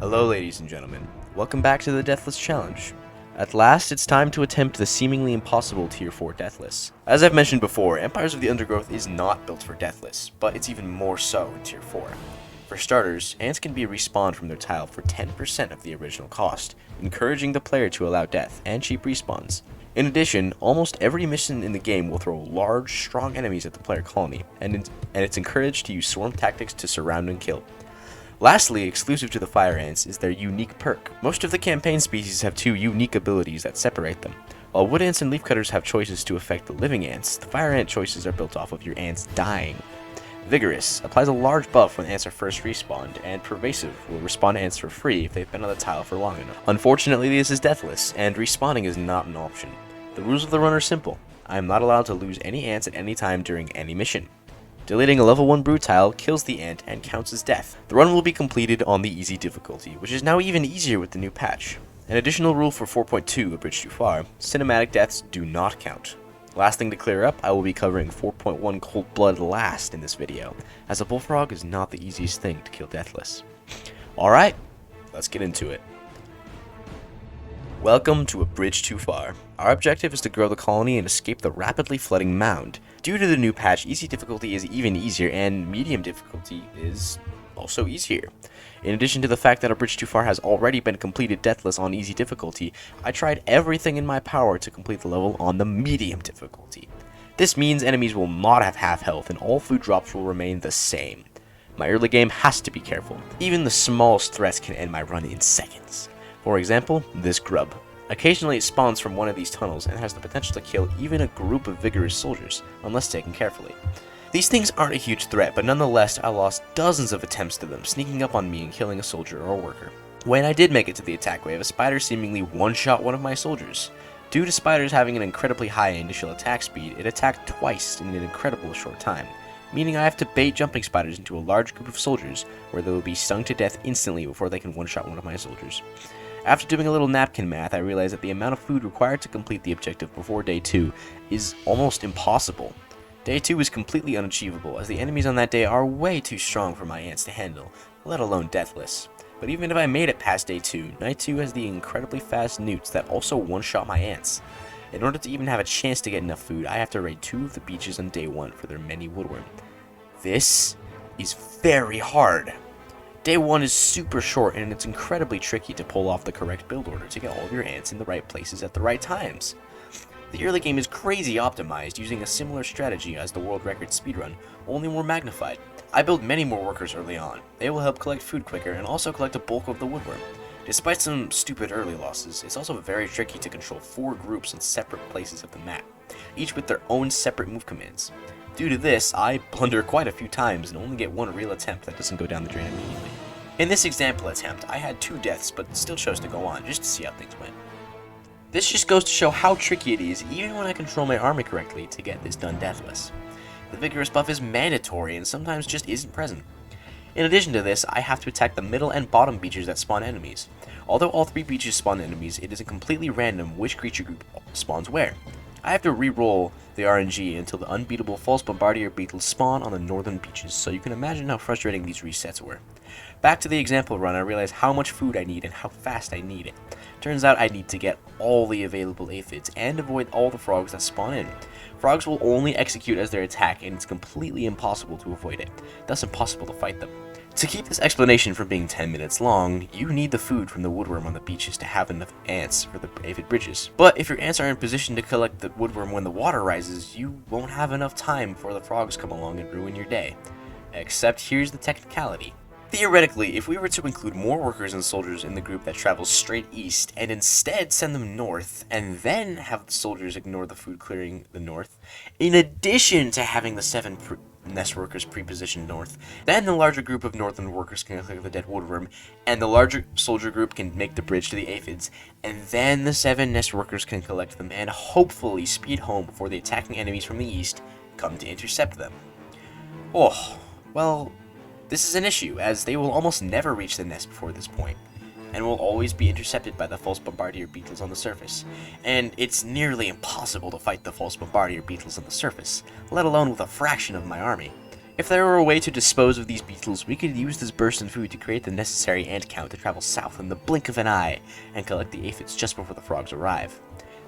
Hello ladies and gentlemen, welcome back to the Deathless Challenge. At last, it's time to attempt the seemingly impossible Tier 4 Deathless. As I've mentioned before, Empires of the Undergrowth is not built for Deathless, but it's even more so in Tier 4. For starters, ants can be respawned from their tile for 10% of the original cost, encouraging the player to allow death and cheap respawns. In addition, almost every mission in the game will throw large, strong enemies at the player colony, and it's encouraged to use swarm tactics to surround and kill. Lastly, exclusive to the fire ants is their unique perk. Most of the campaign species have two unique abilities that separate them. While wood ants and leafcutters have choices to affect the living ants, the fire ant choices are built off of your ants dying. Vigorous applies a large buff when ants are first respawned, and Pervasive will respawn ants for free if they've been on the tile for long enough. Unfortunately, this is deathless, and respawning is not an option. The rules of the run are simple. I am not allowed to lose any ants at any time during any mission. Deleting a level 1 brood tile kills the ant and counts as death. The run will be completed on the easy difficulty, which is now even easier with the new patch. An additional rule for 4.2, A Bridge Too Far, cinematic deaths do not count. Last thing to clear up, I will be covering 4.1 Cold Blood last in this video, as a bullfrog is not the easiest thing to kill deathless. Alright, let's get into it. Welcome to A Bridge Too Far. Our objective is to grow the colony and escape the rapidly flooding mound. Due to the new patch, easy difficulty is even easier, and medium difficulty is also easier. In addition to the fact that A Bridge Too Far has already been completed deathless on easy difficulty, I tried everything in my power to complete the level on the medium difficulty. This means enemies will not have half health and all food drops will remain the same. My early game has to be careful. Even the smallest threats can end my run in seconds. For example, this grub. Occasionally it spawns from one of these tunnels and has the potential to kill even a group of vigorous soldiers, unless taken carefully. These things aren't a huge threat, but nonetheless I lost dozens of attempts to them, sneaking up on me and killing a soldier or a worker. When I did make it to the attack wave, a spider seemingly one-shot one of my soldiers. Due to spiders having an incredibly high initial attack speed, it attacked twice in an incredible short time, meaning I have to bait jumping spiders into a large group of soldiers where they will be stung to death instantly before they can one-shot one of my soldiers. After doing a little napkin math, I realized that the amount of food required to complete the objective before day 2 is almost impossible. Day 2 is completely unachievable, as the enemies on that day are way too strong for my ants to handle, let alone deathless. But even if I made it past day 2, night 2 has the incredibly fast newts that also one-shot my ants. In order to even have a chance to get enough food, I have to raid 2 of the beaches on day 1 for their many woodworm. This is very hard. Day 1 is super short, and it's incredibly tricky to pull off the correct build order to get all of your ants in the right places at the right times. The early game is crazy optimized, using a similar strategy as the world record speedrun, only more magnified. I build many more workers early on. They will help collect food quicker and also collect a bulk of the woodworm. Despite some stupid early losses, it's also very tricky to control 4 groups in separate places of the map, each with their own separate move commands. Due to this, I blunder quite a few times and only get one real attempt that doesn't go down the drain immediately. In this example attempt, I had 2 deaths but still chose to go on just to see how things went. This just goes to show how tricky it is, even when I control my army correctly, to get this done deathless. The vigorous buff is mandatory and sometimes just isn't present. In addition to this, I have to attack the middle and bottom beaches that spawn enemies. Although all 3 beaches spawn enemies, it isn't completely random which creature group spawns where. I have to re-roll the RNG until the unbeatable false bombardier beetles spawn on the northern beaches, so you can imagine how frustrating these resets were. Back to the example run, I realized how much food I need and how fast I need it. Turns out I need to get all the available aphids and avoid all the frogs that spawn in. Frogs will only execute as their attack, and it's completely impossible to avoid it, thus impossible to fight them. To keep this explanation from being 10 minutes long, you need the food from the woodworm on the beaches to have enough ants for the aphid bridges. But if your ants are in position to collect the woodworm when the water rises, you won't have enough time before the frogs come along and ruin your day. Except here's the technicality. Theoretically, if we were to include more workers and soldiers in the group that travels straight east, and instead send them north, and then have the soldiers ignore the food clearing the north, in addition to having the 7 nest workers pre-positioned north, then the larger group of northern workers can clear the dead woodworm, and the larger soldier group can make the bridge to the aphids, and then the 7 nest workers can collect them and hopefully speed home before the attacking enemies from the east come to intercept them. Oh, well, this is an issue, as they will almost never reach the nest before this point, and will always be intercepted by the false bombardier beetles on the surface. And it's nearly impossible to fight the false bombardier beetles on the surface, let alone with a fraction of my army. If there were a way to dispose of these beetles, we could use this burst in food to create the necessary ant count to travel south in the blink of an eye and collect the aphids just before the frogs arrive.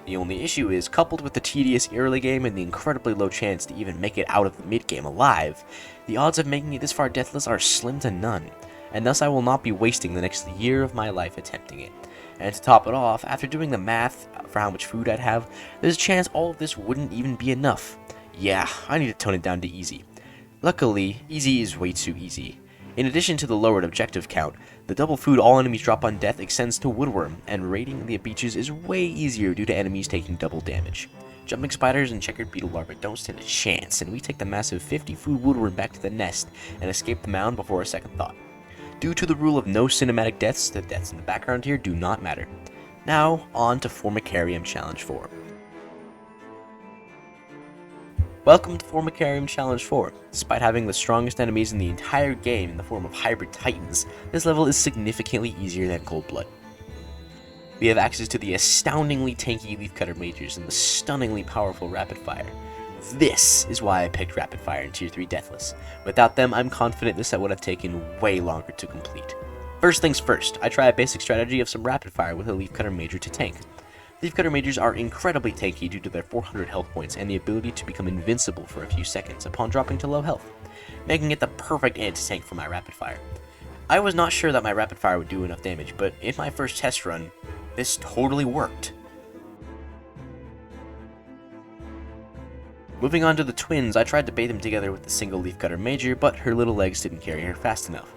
The only issue is, coupled with the tedious early game and the incredibly low chance to even make it out of the mid-game alive, the odds of making it this far deathless are slim to none, and thus I will not be wasting the next year of my life attempting it. And to top it off, after doing the math for how much food I'd have, there's a chance all of this wouldn't even be enough. Yeah, I need to tone it down to easy. Luckily, easy is way too easy. In addition to the lowered objective count, the double food all enemies drop on death extends to woodworm, and raiding the beaches is way easier due to enemies taking double damage. Jumping spiders and checkered beetle larvae don't stand a chance, and we take the massive 50 food woodworm back to the nest and escape the mound before a second thought. Due to the rule of no cinematic deaths, the deaths in the background here do not matter. Now, on to Formicarium Challenge 4. Welcome to Formicarium Challenge 4. Despite having the strongest enemies in the entire game in the form of hybrid titans, this level is significantly easier than Cold Blood. We have access to the astoundingly tanky leafcutter mages and the stunningly powerful rapid fire. This is why I picked rapid fire in Tier 3 Deathless. Without them, I'm confident this set would have taken way longer to complete. First things first, I try a basic strategy of some rapid fire with a leafcutter mage to tank. Leafcutter mages are incredibly tanky due to their 400 health points and the ability to become invincible for a few seconds upon dropping to low health, making it the perfect anti-tank for my rapid fire. I was not sure that my rapid fire would do enough damage, but in my first test run, this totally worked. Moving on to the twins, I tried to bait them together with the single leafcutter major, but her little legs didn't carry her fast enough.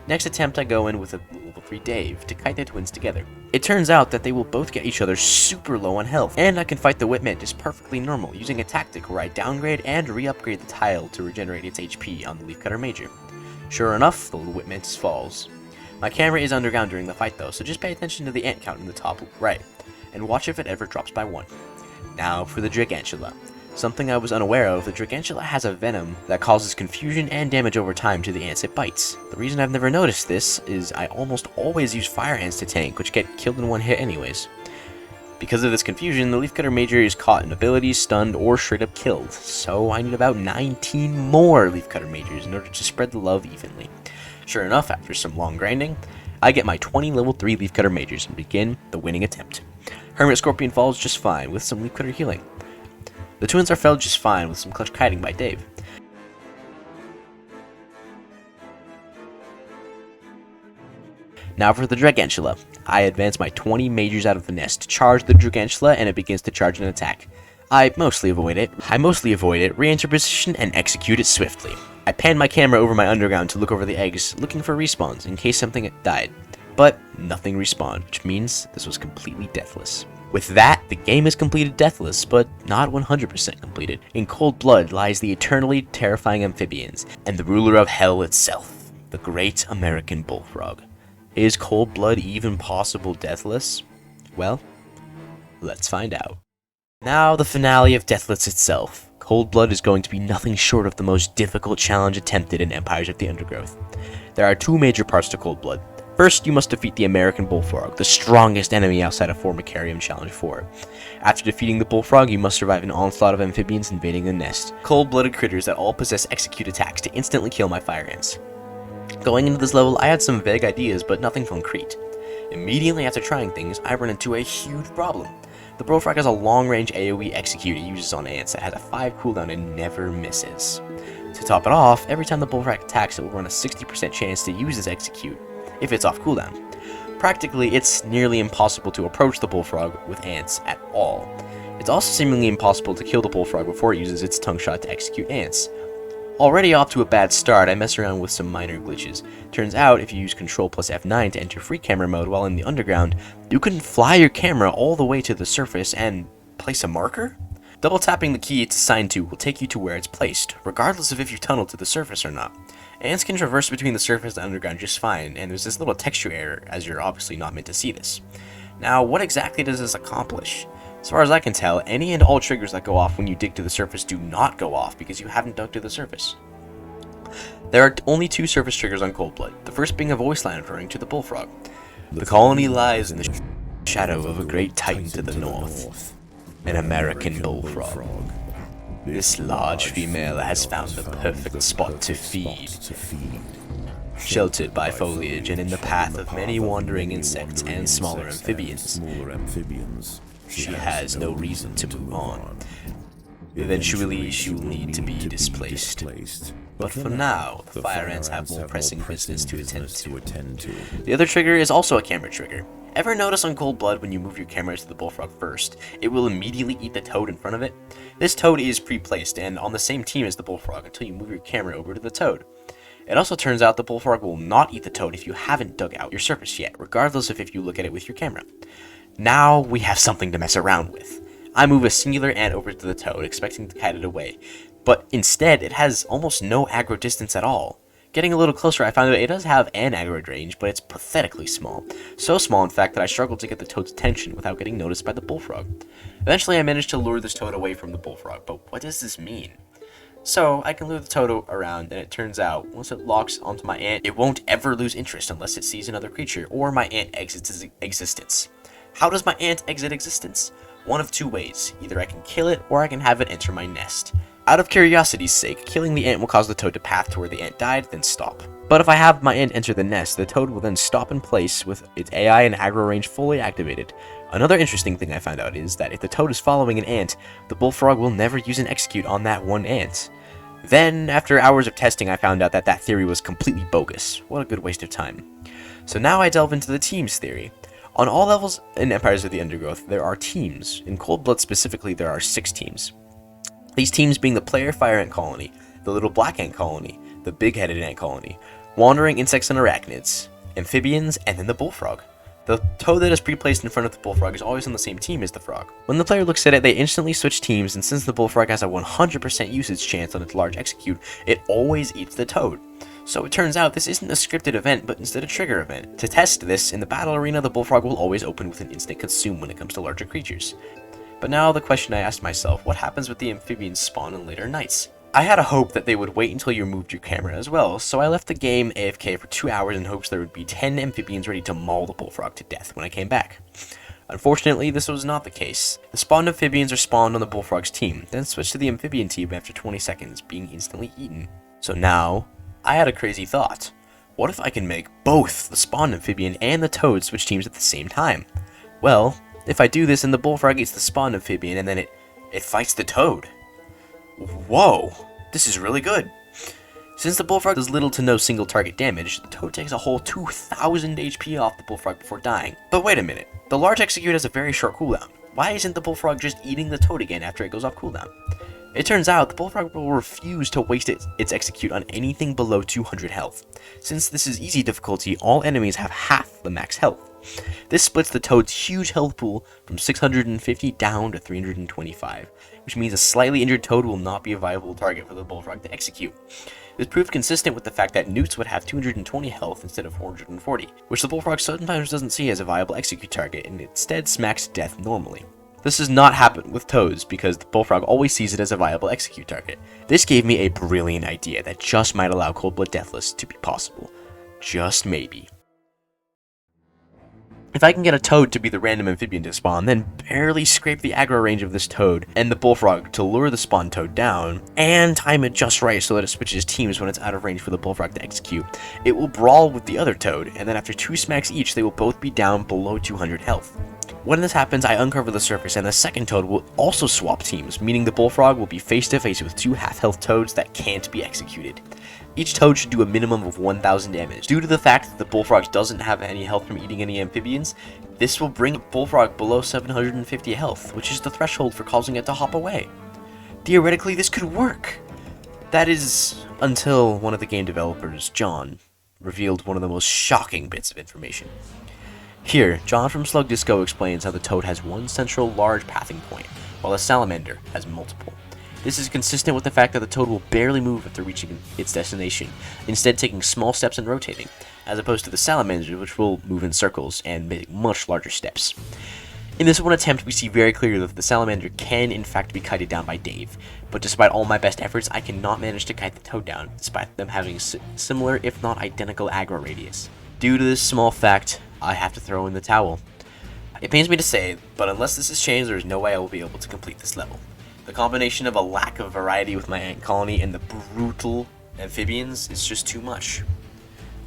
Next attempt I go in with a level 3 Dave to kite the twins together. It turns out that they will both get each other super low on health, and I can fight the Whipmantis perfectly normal using a tactic where I downgrade and re-upgrade the tile to regenerate its HP on the leafcutter major. Sure enough, the little Whipmantis falls. My camera is underground during the fight though, so just pay attention to the ant count in the top right, and watch if it ever drops by 1. Now for the Dragantula. Something I was unaware of, the Dragantula has a venom that causes confusion and damage over time to the ants it bites. The reason I've never noticed this is I almost always use fire ants to tank, which get killed in one hit anyways. Because of this confusion, the leafcutter major is caught in abilities, stunned, or straight up killed, so I need about 19 more leafcutter majors in order to spread the love evenly. Sure enough, after some long grinding, I get my 20 level 3 leafcutter majors and begin the winning attempt. Hermit Scorpion falls just fine with some leafcutter healing. The twins are felled just fine with some clutch kiting by Dave. Now for the Dragantula. I advance my 20 majors out of the nest, charge the Dragantula, and it begins to charge an attack. I mostly avoid it, re-enter position, and execute it swiftly. I pan my camera over my underground to look over the eggs, looking for respawns in case something had died. But nothing respawned, which means this was completely deathless. With that, the game is completed deathless, but not 100% completed. In Cold Blood lies the eternally terrifying amphibians, and the ruler of hell itself, the great American bullfrog. Is Cold Blood even possible deathless? Well, let's find out. Now the finale of Deathless itself. Cold Blood is going to be nothing short of the most difficult challenge attempted in Empires of the Undergrowth. There are 2 major parts to Cold Blood. First, you must defeat the American bullfrog, the strongest enemy outside of Formicarium Challenge 4. After defeating the bullfrog, you must survive an onslaught of amphibians invading the nest, cold-blooded critters that all possess execute attacks to instantly kill my fire ants. Going into this level, I had some vague ideas, but nothing concrete. Immediately after trying things, I run into a huge problem. The bullfrog has a long-range AoE execute it uses on ants that has a 5 cooldown and never misses. To top it off, every time the bullfrog attacks, it will run a 60% chance to use this execute, if it's off cooldown. Practically, it's nearly impossible to approach the bullfrog with ants at all. It's also seemingly impossible to kill the bullfrog before it uses its tongue shot to execute ants. Already off to a bad start, I mess around with some minor glitches. Turns out, if you use Ctrl plus F9 to enter free camera mode while in the underground, you can fly your camera all the way to the surface and place a marker? Double tapping the key it's assigned to will take you to where it's placed, regardless of if you tunnel to the surface or not. Ants can traverse between the surface and underground just fine, and there's this little texture error, as you're obviously not meant to see this. Now, what exactly does this accomplish? As far as I can tell, any and all triggers that go off when you dig to the surface do not go off because you haven't dug to the surface. There are only 2 surface triggers on Cold Blood, the first being a voice line referring to the bullfrog. The colony lies in the shadow of a great titan to the north, an American bullfrog. This large female has found the perfect spot to feed. Sheltered by foliage and in the path of many wandering insects and smaller amphibians, she has no reason to move on. Eventually, she will need to be displaced. But for now, the fire ants have more pressing business to attend to. The other trigger is also a camera trigger. Ever notice on Cold Blood when you move your camera to the bullfrog first, it will immediately eat the toad in front of it? This toad is pre-placed and on the same team as the bullfrog until you move your camera over to the toad. It also turns out the bullfrog will not eat the toad if you haven't dug out your surface yet, regardless of if you look at it with your camera. Now we have something to mess around with. I move a singular ant over to the toad, expecting to kite it away, but instead it has almost no aggro distance at all. Getting a little closer, I found that it does have an aggro range, but it's pathetically small. So small, in fact, that I struggled to get the toad's attention without getting noticed by the bullfrog. Eventually, I managed to lure this toad away from the bullfrog, but what does this mean? So, I can lure the toad around, and it turns out, once it locks onto my ant, it won't ever lose interest unless it sees another creature, or my ant exits existence. How does my ant exit existence? One of two ways. Either I can kill it, or I can have it enter my nest. Out of curiosity's sake, killing the ant will cause the toad to path to where the ant died, then stop. But if I have my ant enter the nest, the toad will then stop in place with its AI and aggro range fully activated. Another interesting thing I found out is that if the toad is following an ant, the bullfrog will never use an execute on that one ant. Then, after hours of testing, I found out that that theory was completely bogus. What a good waste of time. So now I delve into the teams theory. On all levels in Empires of the Undergrowth, there are teams. In Cold Blood specifically, there are 6 teams. These teams being the player fire ant colony, the little black ant colony, the big-headed ant colony, wandering insects and arachnids, amphibians, and then the bullfrog. The toad that is pre-placed in front of the bullfrog is always on the same team as the frog. When the player looks at it, they instantly switch teams, and since the bullfrog has a 100% usage chance on its large execute, it always eats the toad. So it turns out this isn't a scripted event, but instead a trigger event. To test this, in the battle arena, the bullfrog will always open with an instant consume when it comes to larger creatures. But now the question I asked myself, what happens with the amphibians spawn in later nights? I had a hope that they would wait until you moved your camera as well, so I left the game AFK for 2 hours in hopes there would be 10 amphibians ready to maul the bullfrog to death when I came back. Unfortunately, this was not the case. The spawned amphibians are spawned on the bullfrog's team, then switched to the amphibian team after 20 seconds, being instantly eaten. So now, I had a crazy thought. What if I can make both the spawned amphibian and the toad switch teams at the same time? Well, if I do this and the bullfrog eats the spawned amphibian and then it fights the toad. Whoa, this is really good. Since the bullfrog does little to no single target damage, the toad takes a whole 2000 HP off the bullfrog before dying. But wait a minute, the large execute has a very short cooldown. Why isn't the bullfrog just eating the toad again after it goes off cooldown? It turns out the bullfrog will refuse to waste its execute on anything below 200 health. Since this is easy difficulty, all enemies have half the max health. This splits the toad's huge health pool from 650 down to 325, which means a slightly injured toad will not be a viable target for the bullfrog to execute. This proved consistent with the fact that newts would have 220 health instead of 440, which the bullfrog sometimes doesn't see as a viable execute target and instead smacks to death normally. This does not happen with toads because the bullfrog always sees it as a viable execute target. This gave me a brilliant idea that just might allow Cold Blood Deathless to be possible. Just maybe. If I can get a toad to be the random amphibian to spawn, then barely scrape the aggro range of this toad and the bullfrog to lure the spawn toad down, and time it just right so that it switches teams when it's out of range for the bullfrog to execute, it will brawl with the other toad, and then after 2 smacks each, they will both be down below 200 health. When this happens, I uncover the surface, and the second toad will also swap teams, meaning the bullfrog will be face to face with 2 half-health toads that can't be executed. Each toad should do a minimum of 1000 damage. Due to the fact that the bullfrog doesn't have any health from eating any amphibians, this will bring the bullfrog below 750 health, which is the threshold for causing it to hop away. Theoretically, this could work. That is, until one of the game developers, John, revealed one of the most shocking bits of information. Here, John from Slug Disco explains how the toad has one central large pathing point, while the salamander has multiple. This is consistent with the fact that the toad will barely move after reaching its destination, instead taking small steps and rotating, as opposed to the salamander, which will move in circles and make much larger steps. In this one attempt, we see very clearly that the salamander can in fact be kited down by Dave, but despite all my best efforts, I cannot manage to kite the toad down, despite them having similar if not identical aggro radius. Due to this small fact, I have to throw in the towel. It pains me to say, but unless this is changed, there is no way I will be able to complete this level. The combination of a lack of variety with my ant colony and the brutal amphibians is just too much.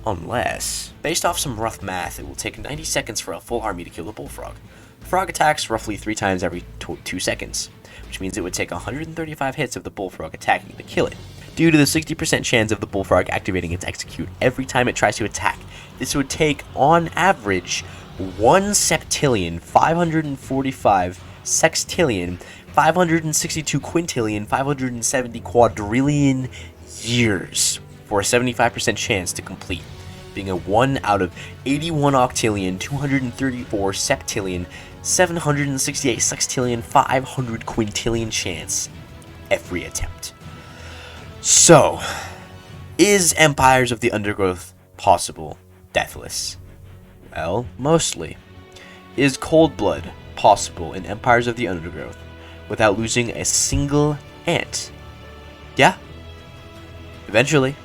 Unless, based off some rough math, it will take 90 seconds for a full army to kill the bullfrog. The frog attacks roughly 3 times every 2 seconds, which means it would take 135 hits of the bullfrog attacking to kill it. Due to the 60% chance of the bullfrog activating its execute every time it tries to attack, this would take, on average, 1 septillion, 545 sextillion, 562 quintillion, 570 quadrillion years for a 75% chance to complete, being a 1 out of 81 octillion, 234 septillion, 768 sextillion, 500 quintillion chance every attempt. So, is Empires of the Undergrowth possible, Deathless? Well, mostly. Is Cold Blood possible in Empires of the Undergrowth without losing a single ant? Yeah. Eventually.